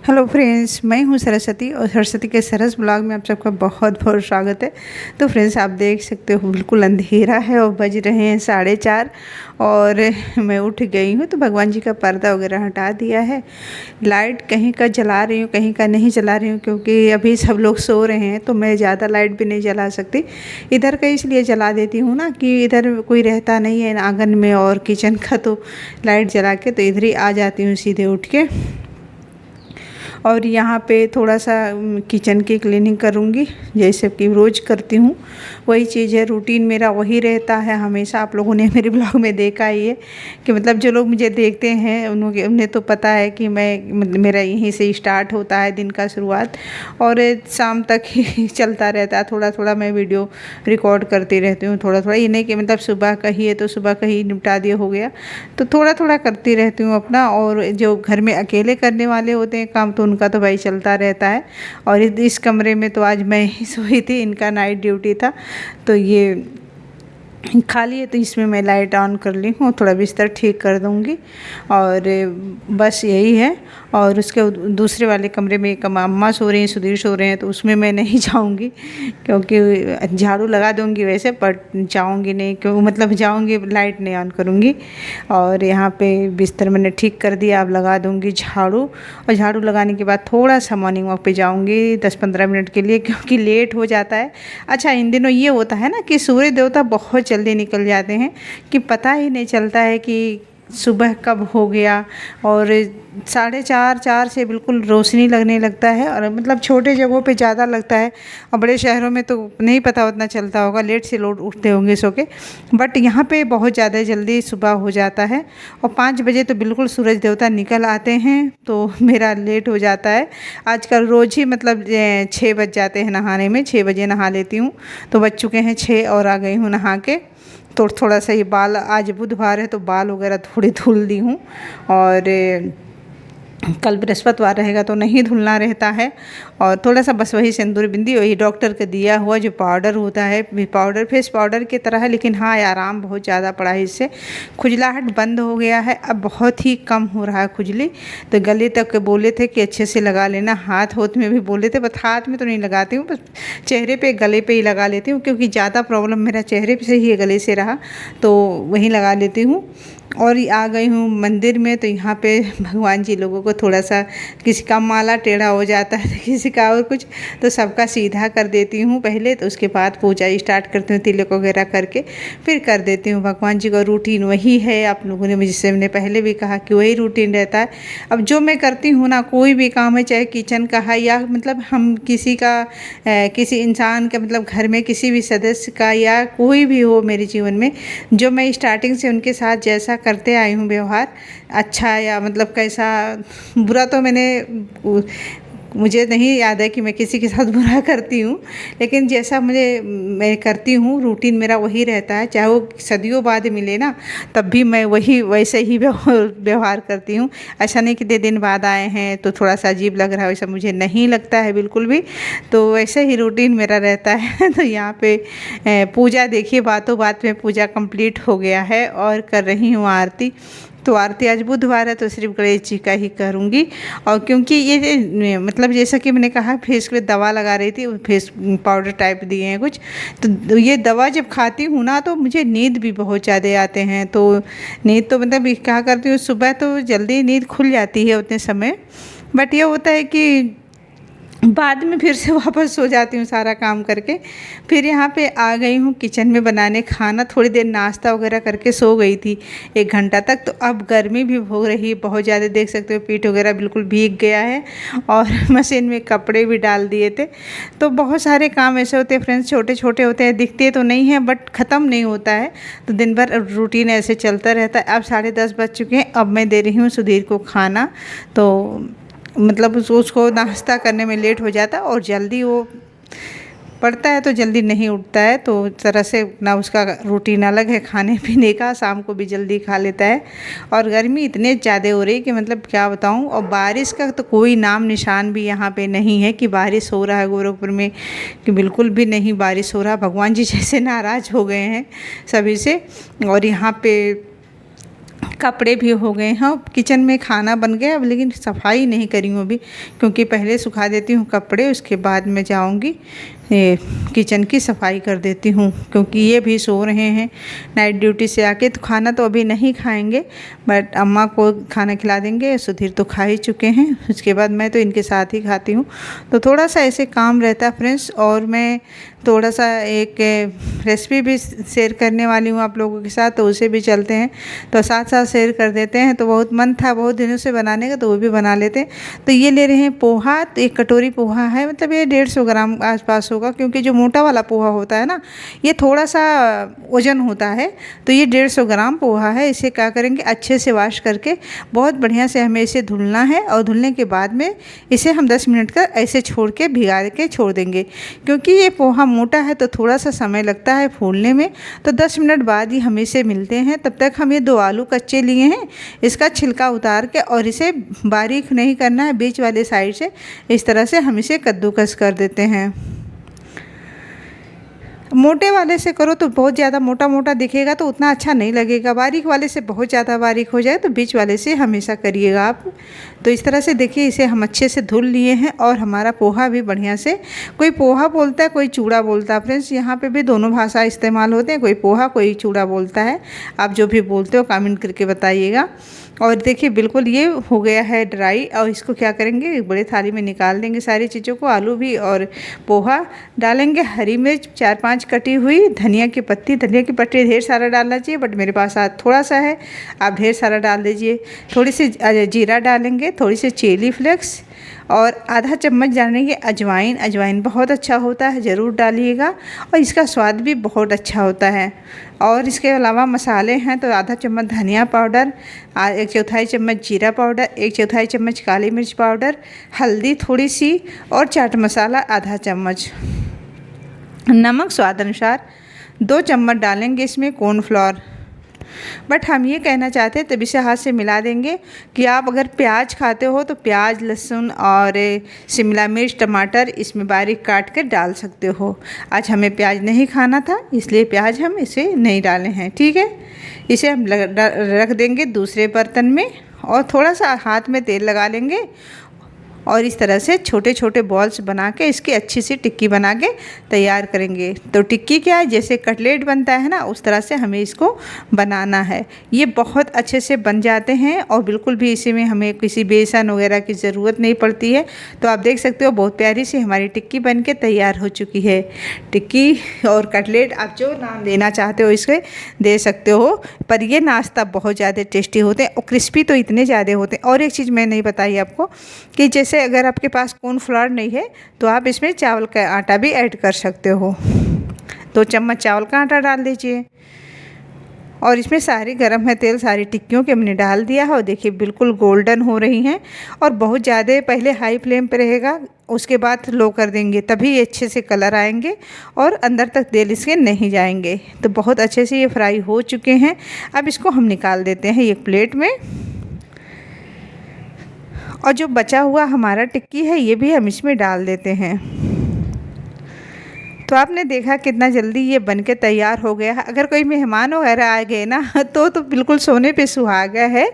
Hello friends, मैं हूं सरस्वती और सरस्वती के सरस ब्लॉग में आप सबका बहुत बहुत स्वागत है। तो फ्रेंड्स, आप देख सकते हो बिल्कुल अंधेरा है और बज रहे हैं 4:30 और मैं उठ गई हूं। तो भगवान जी का पर्दा वगैरह हटा दिया है। लाइट कहीं का जला रही हूँ, कहीं का नहीं जला रही हूँ, क्योंकि अभी सब लोग सो रहे हैं तो मैं ज़्यादा लाइट भी नहीं जला सकती। इधर का इसलिए जला देती हूँ ना कि इधर कोई रहता नहीं है आंगन में और किचन का, तो लाइट जला के तो इधर ही आ जाती हूँ सीधे उठ के। और यहाँ पे थोड़ा सा किचन की क्लीनिंग करूँगी, जैसे कि रोज़ करती हूँ। वही चीज़ है, रूटीन मेरा वही रहता है हमेशा। आप लोगों ने मेरे ब्लॉग में देखा ही है कि मतलब जो लोग मुझे देखते हैं उन्हें तो पता है कि मेरा यहीं से स्टार्ट होता है दिन का शुरुआत और शाम तक ही चलता रहता है। थोड़ा थोड़ा मैं वीडियो रिकॉर्ड करती रहती हूँ, थोड़ा थोड़ा। ये नहीं कि मतलब सुबह का ही है तो सुबह का ही निपटा दिया हो गया, तो थोड़ा थोड़ा करती रहती हूँ अपना। और जो घर में अकेले करने वाले होते हैं काम, तो उनका तो भाई चलता रहता है। और इस कमरे में तो आज मैं ही सोई थी, इनका नाइट ड्यूटी था, तो ये खाली है तो इसमें मैं लाइट ऑन कर ली हूँ, थोड़ा बिस्तर ठीक कर दूँगी और बस यही है। और उसके दूसरे वाले कमरे में एक अम्मा सो रही हैं, सुधीर सो रहे हैं, तो उसमें मैं नहीं जाऊँगी क्योंकि झाड़ू लगा दूँगी वैसे, पर जाऊँगी नहीं, क्यों मतलब जाऊँगी लाइट नहीं ऑन करूँगी। और यहाँ पे बिस्तर मैंने ठीक कर दिया, अब लगा दूँगी झाड़ू। और झाड़ू लगाने के बाद थोड़ा सा मॉर्निंग वॉक पे जाऊँगी 10-15 मिनट के लिए, क्योंकि लेट हो जाता है। अच्छा, इन दिनों ये होता है ना कि सूर्य देवता बहुत जल्दी निकल जाते हैं कि पता ही नहीं चलता है कि सुबह कब हो गया। और 4:30 से बिल्कुल रोशनी लगने लगता है, और मतलब छोटे जगहों पे ज़्यादा लगता है और बड़े शहरों में तो नहीं पता उतना चलता होगा, लेट से लोग उठते होंगे सो के। बट यहाँ पे बहुत ज़्यादा जल्दी सुबह हो जाता है और 5 बजे तो बिल्कुल सूरज देवता निकल आते हैं, तो मेरा लेट हो जाता है। आजकल रोज़ ही मतलब 6 बज जाते हैं नहाने में, 6 बजे नहा लेती हूँ, तो बज चुके हैं 6 और आ गई हूँ नहा के। तो थोड़ा सा ये बाल, आज बुधवार है तो बाल वगैरह थोड़ी धुल दी हूँ। और कल बृहस्पतिवार रहेगा तो नहीं धुलना रहता है। और थोड़ा सा बस वही सिंदूर बिंदी, वही डॉक्टर का दिया हुआ जो पाउडर होता है, पाउडर फेस पाउडर की तरह है, लेकिन हाँ आराम बहुत ज़्यादा पड़ा है इससे। खुजलाहट बंद हो गया है, अब बहुत ही कम हो रहा है खुजली। तो गले तक बोले थे कि अच्छे से लगा लेना, हाथ होत में भी बोले थे, बस हाथ में तो नहीं लगाती हूँ, बस चेहरे पे गले पे ही लगा लेती हूँ, क्योंकि ज़्यादा प्रॉब्लम मेरा चेहरे से ही है, गले से रहा, तो वहीं लगा लेती हूँ। और आ गई हूँ मंदिर में, तो यहाँ पे भगवान जी लोगों को थोड़ा सा, किसी का माला टेढ़ा हो जाता है तो किसी का और कुछ, तो सबका सीधा कर देती हूँ पहले, तो उसके बाद पूजा स्टार्ट करती हूँ, तिलक वगैरह करके फिर कर देती हूँ। भगवान जी का रूटीन वही है, आप लोगों ने मुझसे मैंने पहले भी कहा कि वही रूटीन रहता है। अब जो मैं करती हूँ ना, कोई भी काम है, चाहे किचन का है या मतलब हम किसी का किसी इंसान का, मतलब घर में किसी भी सदस्य का या कोई भी हो मेरे जीवन में, जो मैं स्टार्टिंग से उनके साथ जैसा करते आई हूँ व्यवहार, अच्छा या मतलब कैसा, बुरा तो मुझे नहीं याद है कि मैं किसी के साथ बुरा करती हूँ, लेकिन जैसा मैं करती हूँ रूटीन मेरा वही रहता है। चाहे वो सदियों बाद मिले ना, तब भी मैं वही वैसे ही व्यवहार करती हूँ। ऐसा नहीं कि 2 दिन बाद आए हैं तो थोड़ा सा अजीब लग रहा है, वैसा मुझे नहीं लगता है बिल्कुल भी। तो वैसे ही रूटीन मेरा रहता है। तो यहाँ पे पूजा देखिए, बातों बात में पूजा कंप्लीट हो गया है और कर रही हूँ आरती। तो आरती आज बुधवार है तो सिर्फ गणेश जी का ही करूँगी। और क्योंकि ये मतलब जैसा कि मैंने कहा, फेस पे दवा लगा रही थी, फेस पाउडर टाइप दिए हैं कुछ, तो ये दवा जब खाती हूँ ना तो मुझे नींद भी बहुत ज़्यादा आते हैं। तो नींद तो मतलब क्या करती हूँ, सुबह तो जल्दी नींद खुल जाती है उतने समय, बट ये होता है कि बाद में फिर से वापस सो जाती हूँ सारा काम करके। फिर यहाँ पे आ गई हूँ किचन में बनाने खाना, थोड़ी देर नाश्ता वगैरह करके सो गई थी 1 घंटा तक। तो अब गर्मी भी हो रही है बहुत ज़्यादा, देख सकते हो पीठ वगैरह बिल्कुल भीग गया है और मशीन में कपड़े भी डाल दिए थे। तो बहुत सारे काम ऐसे होते हैं फ्रेंड्स, छोटे छोटे होते हैं, दिखते तो नहीं हैं बट ख़त्म नहीं होता है, तो दिन भर रूटीन ऐसे चलता रहता है। अब 10:30 बज चुके हैं, अब मैं दे रही हूँ सुधीर को खाना। तो मतलब उसको नाश्ता करने में लेट हो जाता है और जल्दी वो पढ़ता है तो जल्दी नहीं उठता है, तो तरह से ना उसका रूटीन अलग है खाने पीने का, शाम को भी जल्दी खा लेता है। और गर्मी इतने ज़्यादा हो रही कि मतलब क्या बताऊं। और बारिश का तो कोई नाम निशान भी यहाँ पे नहीं है कि बारिश हो रहा है गोरखपुर में, कि बिल्कुल भी नहीं बारिश हो रहा। भगवान जी जैसे नाराज़ हो गए हैं सभी से। और यहाँ पे कपड़े भी हो गए हैं। किचन में खाना बन गया अब, लेकिन सफाई नहीं करी हूँ अभी, क्योंकि पहले सुखा देती हूँ कपड़े, उसके बाद मैं जाऊँगी किचन की सफाई कर देती हूँ, क्योंकि ये भी सो रहे हैं नाइट ड्यूटी से आके। तो खाना तो अभी नहीं खाएंगे, बट अम्मा को खाना खिला देंगे। सुधीर तो खा ही चुके हैं, उसके बाद मैं तो इनके साथ ही खाती हूँ। तो थोड़ा सा ऐसे काम रहता है फ्रेंड्स। और मैं थोड़ा सा एक रेसिपी भी शेयर करने वाली हूँ आप लोगों के साथ, तो उसे भी चलते हैं, तो साथ साथ शेयर कर देते हैं। तो बहुत मन था बहुत दिनों से बनाने का, तो वो भी बना लेते हैं। तो ये ले रहे हैं पोहा, तो एक कटोरी पोहा है, मतलब ये 150 ग्राम आसपास होगा, क्योंकि जो मोटा वाला पोहा होता है ना, ये थोड़ा सा वजन होता है। तो ये 150 ग्राम पोहा है। इसे क्या करेंगे, अच्छे से वॉश करके बहुत बढ़िया से हमें इसे धुलना है, और धुलने के बाद में इसे हम 10 मिनट का ऐसे छोड़ के भिगा के छोड़ देंगे, क्योंकि ये पोहा मोटा है तो थोड़ा सा समय लगता है फूलने में। तो 10 मिनट बाद ही हम इसे मिलते हैं। तब तक हम ये 2 आलू कच्चे लिए हैं, इसका छिलका उतार के, और इसे बारीक नहीं करना है, बीच वाले साइड से इस तरह से हम इसे कद्दूकस कर देते हैं। मोटे वाले से करो तो बहुत ज़्यादा मोटा मोटा दिखेगा, तो उतना अच्छा नहीं लगेगा। बारीक वाले से बहुत ज़्यादा बारीक हो जाए, तो बीच वाले से हमेशा करिएगा आप। तो इस तरह से देखिए, इसे हम अच्छे से धुल लिए हैं, और हमारा पोहा भी बढ़िया से, कोई पोहा बोलता है कोई चूड़ा बोलता है फ्रेंड्स, यहाँ पे भी दोनों भाषा इस्तेमाल होते हैं, कोई पोहा कोई चूड़ा बोलता है। आप जो भी बोलते हो कमेंट करके बताइएगा। और देखिए बिल्कुल ये हो गया है ड्राई, और इसको क्या करेंगे, एक बड़े थाली में निकाल देंगे सारी चीज़ों को। आलू भी और पोहा डालेंगे, हरी मिर्च 4-5 कटी हुई, धनिया की पत्ती ढेर सारा डालना चाहिए, बट मेरे पास आज थोड़ा सा है, आप ढेर सारा डाल दीजिए। थोड़ी सी जीरा डालेंगे, थोड़ी सी चिली फ्लेक्स, और आधा चम्मच डालेंगे अजवाइन। अजवाइन बहुत अच्छा होता है, ज़रूर डालिएगा, और इसका स्वाद भी बहुत अच्छा होता है। और इसके अलावा मसाले हैं तो आधा चम्मच धनिया पाउडर, 1/4 चम्मच जीरा पाउडर, 1/4 चम्मच काली मिर्च पाउडर, हल्दी थोड़ी सी, और चाट मसाला आधा चम्मच, नमक स्वाद अनुसार, 2 चम्मच डालेंगे इसमें कॉर्नफ्लोर। बट हम ये कहना चाहते हैं, तभी से हाथ से मिला देंगे कि आप अगर प्याज खाते हो तो प्याज, लहसुन और शिमला मिर्च, टमाटर इसमें बारीक काट कर डाल सकते हो। आज हमें प्याज नहीं खाना था, इसलिए प्याज हम इसे नहीं डाले हैं, ठीक है। इसे हम रख देंगे दूसरे बर्तन में, और थोड़ा सा हाथ में तेल लगा लेंगे, और इस तरह से छोटे छोटे बॉल्स बना के इसकी अच्छी सी टिक्की बना के तैयार करेंगे। तो टिक्की क्या है, जैसे कटलेट बनता है ना, उस तरह से हमें इसको बनाना है। ये बहुत अच्छे से बन जाते हैं, और बिल्कुल भी इसी में हमें किसी बेसन वगैरह की ज़रूरत नहीं पड़ती है। तो आप देख सकते हो बहुत प्यारी सी हमारी टिक्की बन के तैयार हो चुकी है। टिक्की और कटलेट आप जो नाम देना चाहते हो इसके दे सकते हो, पर ये नाश्ता बहुत ज़्यादा टेस्टी होते हैं, और क्रिस्पी तो इतने ज़्यादा होते हैं। और एक चीज़ मैं नहीं बताई आपको कि जैसे अगर आपके पास कॉर्नफ्लोर नहीं है तो आप इसमें चावल का आटा भी ऐड कर सकते हो। 2 चम्मच चावल का आटा डाल दीजिए, और इसमें सारी गरम है तेल, सारी टिक्कियों के हमने डाल दिया है। और देखिए बिल्कुल गोल्डन हो रही हैं, और बहुत ज़्यादा पहले हाई फ्लेम पे रहेगा, उसके बाद लो कर देंगे, तभी ये अच्छे से कलर आएंगे और अंदर तक तेल इसके नहीं जाएंगे। तो बहुत अच्छे से ये फ्राई हो चुके हैं। अब इसको हम निकाल देते हैं एक प्लेट में, और जो बचा हुआ हमारा टिक्की है ये भी हम इसमें डाल देते हैं। तो आपने देखा कितना जल्दी ये बनके तैयार हो गया है। अगर कोई मेहमान वगैरह आ गए ना तो बिल्कुल सोने पे सुहागा है।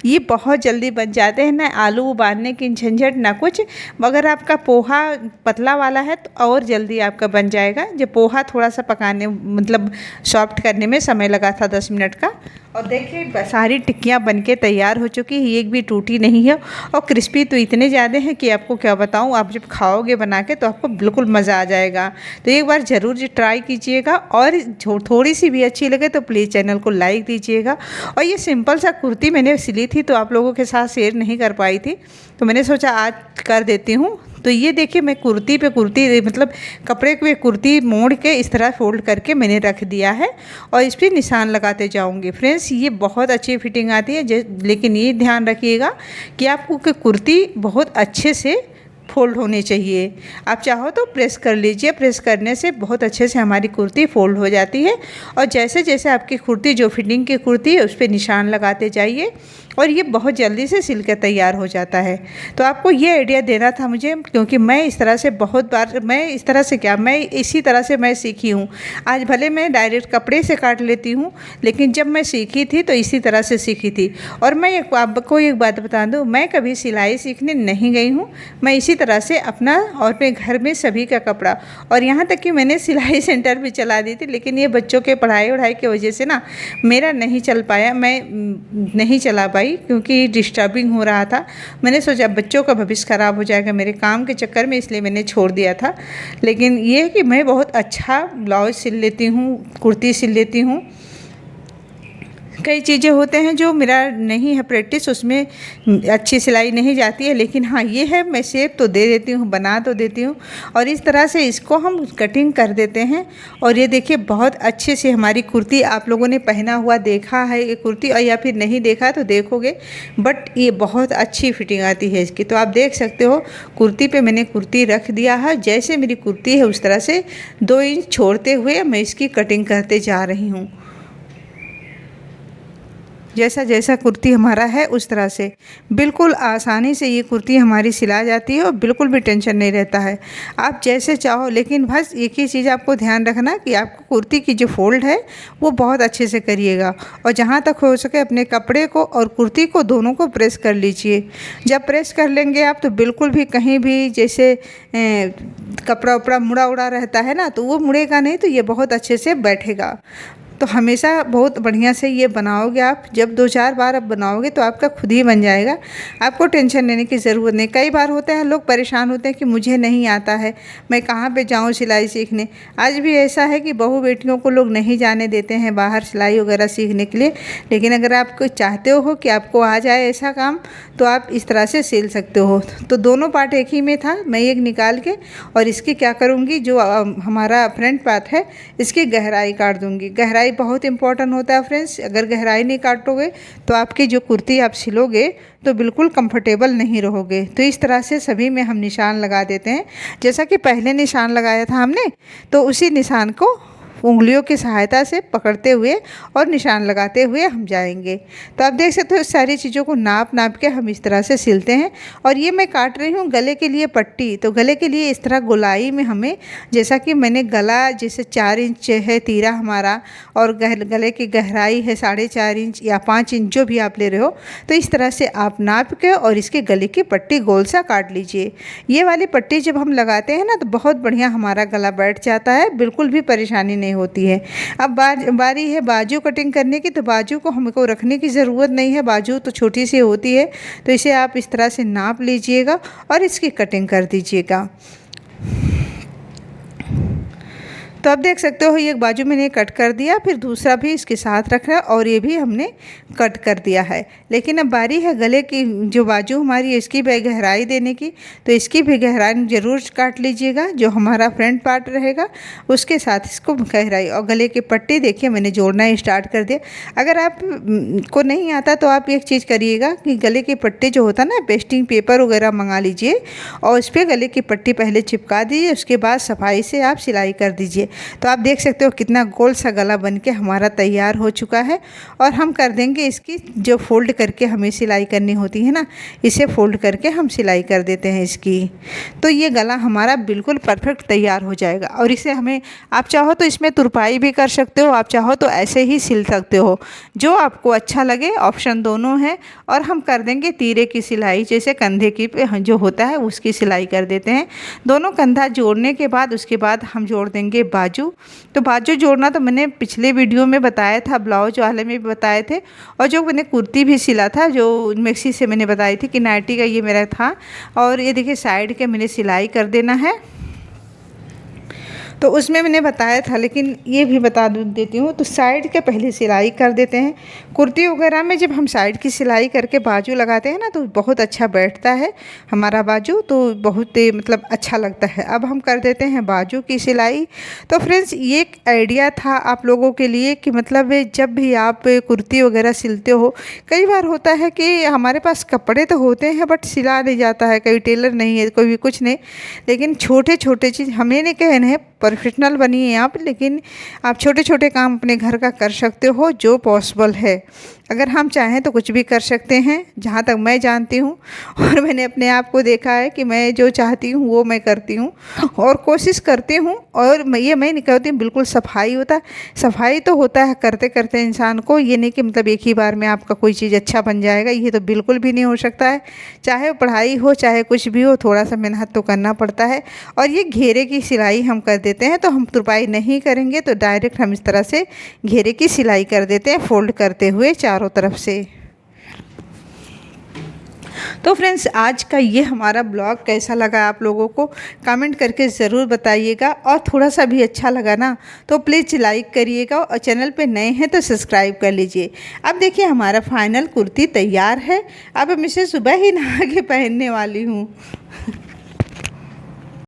ये बहुत जल्दी बन जाते हैं, ना आलू उबालने की झंझट ना कुछ। मगर आपका पोहा पतला वाला है तो और जल्दी आपका बन जाएगा। जब पोहा थोड़ा सा पकाने मतलब सॉफ्ट करने में समय लगा था 10 मिनट का। और देखिए सारी टिक्कियाँ बनके तैयार हो चुकी है, एक भी टूटी नहीं है। और क्रिस्पी तो इतने ज़्यादा हैं कि आपको क्या बताऊँ। आप जब खाओगे बना के तो आपको बिल्कुल मज़ा आ जाएगा। तो एक बार ज़रूर जी ट्राई कीजिएगा, और थोड़ी सी भी अच्छी लगे तो प्लीज़ चैनल को लाइक दीजिएगा। और ये सिंपल सा कुर्ती मैंने सिली थी तो आप लोगों के साथ शेयर नहीं कर पाई थी, तो मैंने सोचा आज कर देती हूँ। तो ये देखिए मैं कुर्ती पे कुर्ती मतलब कपड़े पे कुर्ती मोड़ के इस तरह फोल्ड करके मैंने रख दिया है, और इस पर निशान लगाते जाऊंगी। फ्रेंड्स ये बहुत अच्छी फिटिंग आती है, लेकिन ये ध्यान रखिएगा कि आपको कुर्ती बहुत अच्छे से फोल्ड होने चाहिए। आप चाहो तो प्रेस कर लीजिए, प्रेस करने से बहुत अच्छे से हमारी कुर्ती फोल्ड हो जाती है। और जैसे जैसे आपकी कुर्ती जो फिटिंग की कुर्ती है उस पर निशान लगाते जाइए और ये बहुत जल्दी से सिल के तैयार हो जाता है। तो आपको ये आइडिया देना था मुझे, क्योंकि मैं इस तरह से बहुत बार, मैं इस तरह से क्या, मैं इसी तरह से मैं सीखी हूँ। आज भले मैं डायरेक्ट कपड़े से काट लेती हूँ, लेकिन जब मैं सीखी थी तो इसी तरह से सीखी थी। और मैं आपको एक बात बता दूँ, मैं कभी सिलाई सीखने नहीं गई हूँ। मैं इसी तरह से अपना और अपने घर में सभी का कपड़ा, और यहाँ तक कि मैंने सिलाई सेंटर भी चला दी थी, लेकिन ये बच्चों के पढ़ाई वढ़ाई की वजह से ना मेरा नहीं चल पाया, मैं नहीं चला पाई क्योंकि डिस्टर्बिंग हो रहा था। मैंने सोचा बच्चों का भविष्य ख़राब हो जाएगा मेरे काम के चक्कर में, इसलिए मैंने छोड़ दिया था। लेकिन ये है कि मैं बहुत अच्छा ब्लाउज सिल लेती हूँ, कुर्ती सिल लेती हूँ। कई चीज़ें होते हैं जो मेरा नहीं है प्रैक्टिस, उसमें अच्छी सिलाई नहीं जाती है, लेकिन हाँ ये है मैं शेप तो दे देती हूँ, बना तो देती हूँ। और इस तरह से इसको हम कटिंग कर देते हैं। और ये देखिए बहुत अच्छे से हमारी कुर्ती, आप लोगों ने पहना हुआ देखा है ये कुर्ती, और या फिर नहीं देखा तो देखोगे, बट ये बहुत अच्छी फिटिंग आती है इसकी। तो आप देख सकते हो कुर्ती पे मैंने कुर्ती रख दिया है, जैसे मेरी कुर्ती है उस तरह से 2 इंच छोड़ते हुए मैं इसकी कटिंग करते जा रही हूँ। जैसा जैसा कुर्ती हमारा है उस तरह से बिल्कुल आसानी से ये कुर्ती हमारी सिला जाती है और बिल्कुल भी टेंशन नहीं रहता है। आप जैसे चाहो, लेकिन बस एक ही चीज़ आपको ध्यान रखना कि आपको कुर्ती की जो फोल्ड है वो बहुत अच्छे से करिएगा, और जहाँ तक हो सके अपने कपड़े को और कुर्ती को दोनों को प्रेस कर लीजिए। जब प्रेस कर लेंगे आप तो बिल्कुल भी कहीं भी जैसे कपड़ा उपड़ा मुड़ा उड़ा रहता है ना, तो वो मुड़ेगा नहीं, तो ये बहुत अच्छे से बैठेगा। तो हमेशा बहुत बढ़िया से ये बनाओगे आप, जब 2-4 बार आप बनाओगे तो आपका खुद ही बन जाएगा, आपको टेंशन लेने की ज़रूरत नहीं। कई बार होते हैं लोग परेशान होते हैं कि मुझे नहीं आता है, मैं कहाँ पे जाऊँ सिलाई सीखने। आज भी ऐसा है कि बहू बेटियों को लोग नहीं जाने देते हैं बाहर सिलाई वगैरह सीखने के लिए, लेकिन अगर आप चाहते हो कि आपको आ जाए ऐसा काम, तो आप इस तरह से सिल सकते हो। तो दोनों पार्ट एक ही में था, मैं एक निकाल के और इसकी क्या करूँगी, जो हमारा फ्रंट पार्ट है इसकी गहराई काट दूँगी। गहराई बहुत इंपॉर्टेंट होता है फ्रेंड्स, अगर गहराई नहीं काटोगे तो आपकी जो कुर्ती आप सिलोगे तो बिल्कुल कंफर्टेबल नहीं रहोगे। तो इस तरह से सभी में हम निशान लगा देते हैं। जैसा कि पहले निशान लगाया था हमने, तो उसी निशान को उंगलियों की सहायता से पकड़ते हुए और निशान लगाते हुए हम जाएंगे। तो आप देख सकते हो सारी चीज़ों को नाप नाप के हम इस तरह से सिलते हैं। और ये मैं काट रही हूँ गले के लिए पट्टी, तो गले के लिए इस तरह गोलाई में हमें, जैसा कि मैंने गला जैसे 4 इंच है तीरा हमारा, और गले की गहराई है 4.5 इंच या 5 इंच जो भी आप ले रहे हो, तो इस तरह से आप नाप के और इसके गले की पट्टी गोल सा काट लीजिए। ये वाली पट्टी जब हम लगाते हैं ना तो बहुत बढ़िया हमारा गला बैठ जाता है, बिल्कुल भी परेशानी नहीं होती है। अब बारी है बाजू कटिंग करने की, तो बाजू को हमको रखने की ज़रूरत नहीं है, बाजू तो छोटी सी होती है, तो इसे आप इस तरह से नाप लीजिएगा और इसकी कटिंग कर दीजिएगा। तो आप देख सकते हो ये एक बाजू मैंने कट कर दिया, फिर दूसरा भी इसके साथ रखा और ये भी हमने कट कर दिया है। लेकिन अब बारी है गले की जो बाजू हमारी है इसकी भी गहराई देने की, तो इसकी भी गहराई ज़रूर काट लीजिएगा। जो हमारा फ्रंट पार्ट रहेगा उसके साथ इसको गहराई, और गले की पट्टी देखिए मैंने जोड़ना स्टार्ट कर दिया। अगर आप को नहीं आता तो आप एक चीज़ करिएगा कि गले की पट्टी जो होता है ना, पेस्टिंग पेपर वगैरह मंगा लीजिए और उस पर गले की पट्टी पहले चिपका दीजिए, उसके बाद सफाई से आप सिलाई कर दीजिए। तो आप देख सकते हो कितना गोल सा गला बन के हमारा तैयार हो चुका है। और हम कर देंगे इसकी जो फोल्ड करके हमें सिलाई करनी होती है ना, इसे फोल्ड करके हम सिलाई कर देते हैं इसकी। तो ये गला हमारा बिल्कुल परफेक्ट तैयार हो जाएगा। और इसे हमें, आप चाहो तो इसमें तुरपाई भी कर सकते हो, आप चाहो तो ऐसे ही सिल सकते हो, जो आपको अच्छा लगे, ऑप्शन दोनों है। और हम कर देंगे तीरे की सिलाई, जैसे कंधे की जो होता है उसकी सिलाई कर देते हैं। दोनों कंधा जोड़ने के बाद उसके बाद हम जोड़ देंगे बाजू। तो बाजू जोड़ना तो मैंने पिछले वीडियो में बताया था, ब्लाउज वाले में भी बताए थे, और जो मैंने कुर्ती भी सिला था जो मैक्सी से मैंने बताई थी कि नाइटी का ये मेरा था। और ये देखिए साइड के मैंने सिलाई कर देना है। तो उसमें मैंने बताया था, लेकिन ये भी बता देती हूँ। तो साइड के पहले सिलाई कर देते हैं। कुर्ती वगैरह में जब हम साइड की सिलाई करके बाजू लगाते हैं ना, तो बहुत अच्छा बैठता है हमारा बाजू, तो बहुत मतलब अच्छा लगता है। अब हम कर देते हैं बाजू की सिलाई। तो फ्रेंड्स, ये एक आइडिया था आप लोगों के लिए कि मतलब जब भी आप कुर्ती वगैरह सिलते हो, कई बार होता है कि हमारे पास कपड़े तो होते हैं बट सिला नहीं जाता है, कोई टेलर नहीं है, कोई भी कुछ नहीं। लेकिन छोटे छोटे चीज़, हमें नहीं कहने हैं प्रोफेशनल बनिए आप, लेकिन आप छोटे छोटे काम अपने घर का कर सकते हो जो पॉसिबल है। अगर हम चाहें तो कुछ भी कर सकते हैं, जहाँ तक मैं जानती हूँ। और मैंने अपने आप को देखा है कि मैं जो चाहती हूँ वो मैं करती हूँ और कोशिश करती हूँ। और मैं नहीं कहती हूँ बिल्कुल सफाई होता है, सफाई तो होता है करते करते इंसान को। ये नहीं कि मतलब एक ही बार में आपका कोई चीज़ अच्छा बन जाएगा, ये तो बिल्कुल भी नहीं हो सकता है। चाहे पढ़ाई हो चाहे कुछ भी हो, थोड़ा सा मेहनत तो करना पड़ता है। और ये घेरे की सिलाई हम कर देते हैं, तो हम तुरपाई नहीं करेंगे, तो डायरेक्ट हम इस तरह से घेरे की सिलाई कर देते हैं, फोल्ड करते हुए चारों तरफ से। तो फ्रेंड्स, आज का ये हमारा ब्लॉग कैसा लगा आप लोगों को कमेंट करके ज़रूर बताइएगा। और थोड़ा सा भी अच्छा लगा ना तो प्लीज़ लाइक करिएगा, और चैनल पे नए हैं तो सब्सक्राइब कर लीजिए। अब देखिए हमारा फाइनल कुर्ती तैयार है। अब मैं इसे सुबह ही नहा के पहनने वाली हूँ।